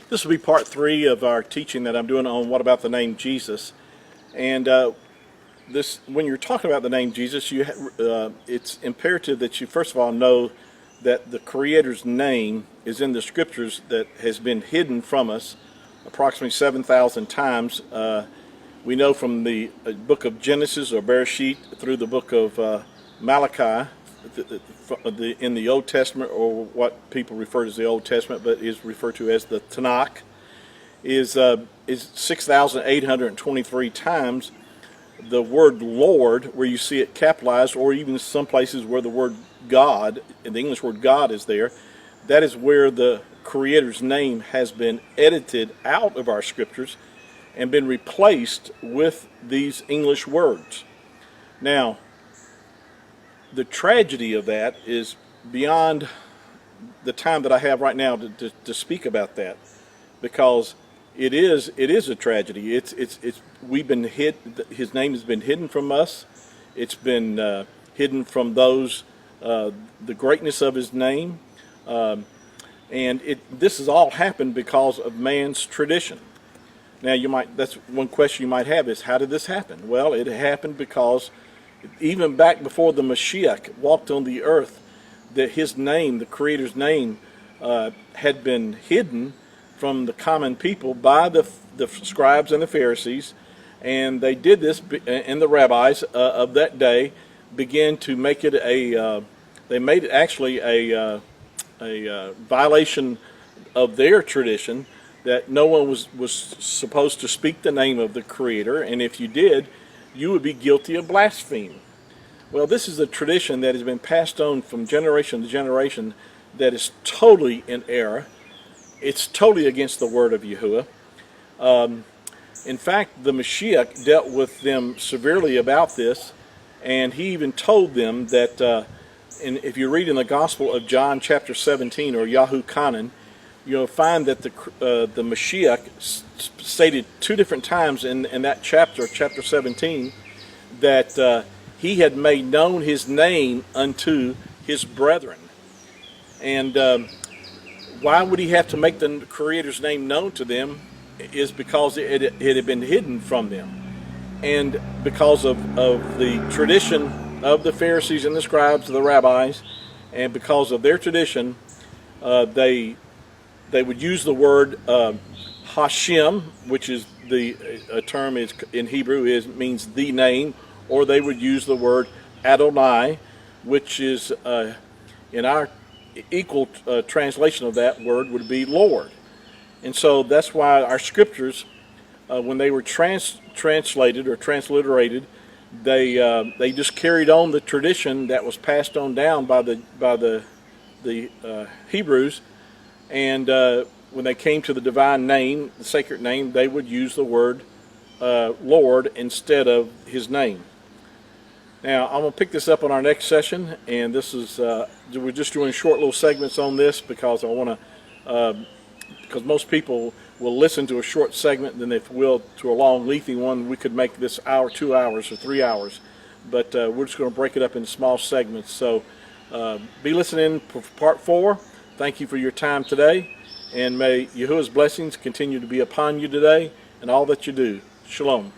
This will be part 3 of our teaching that I'm doing on what about the name Jesus. And when you're talking about the name Jesus, it's imperative that you first of all know that the Creator's name is in the Scriptures that has been hidden from us approximately 7,000 times. We know from the book of Genesis or Bereshit through the book of Malachi, in the Old Testament, or what people refer to as the Old Testament, but is referred to as the Tanakh, is 6,823 times the word Lord, where you see it capitalized, or even some places where the word God, and the English word God is there. That is where the Creator's name has been edited out of our scriptures and been replaced with these English words. Now, the tragedy of that is beyond the time that I have right now to speak about that, because it is a tragedy. We've been his name has been hidden from us. It's been hidden from those, the greatness of his name, and this has all happened because of man's tradition. Now that's one question you might have, is how did this happen? Well, it happened because even back before the Mashiach walked on the earth, that his name, the Creator's name, had been hidden from the common people by the scribes and the Pharisees, and they did this, and the rabbis of that day began to make it they made it actually a violation of their tradition, that no one was supposed to speak the name of the Creator, and if you did, you would be guilty of blasphemy. Well, this is a tradition that has been passed on from generation to generation that is totally in error. It's totally against the word of Yahuwah. In fact, the Mashiach dealt with them severely about this, and he even told them that, if you read in the Gospel of John chapter 17, or Yahuchanan, you'll find that the Mashiach stated 2 different times in that chapter 17, that he had made known his name unto his brethren. And why would he have to make the Creator's name known to them? Is because it had been hidden from them, and because of the tradition of the Pharisees and the scribes, the rabbis, and because of their tradition, they would use the word Hashem, which is a term is in Hebrew means the name, or they would use the word Adonai, which is in our equal translation of that word would be Lord. And so that's why our scriptures, when they were translated or transliterated, they just carried on the tradition that was passed on down by the Hebrews, and when they came to the divine name, the sacred name, they would use the word Lord instead of his name. Now, I'm going to pick this up on our next session, and this is we're just doing short little segments on this because I want to, because most people will listen to a short segment, then if will to a long, lengthy one, we could make this hour, 2 hours, or 3 hours. But we're just going to break it up into small segments. So be listening for part 4. Thank you for your time today, and may Yahuwah's blessings continue to be upon you today and all that you do. Shalom.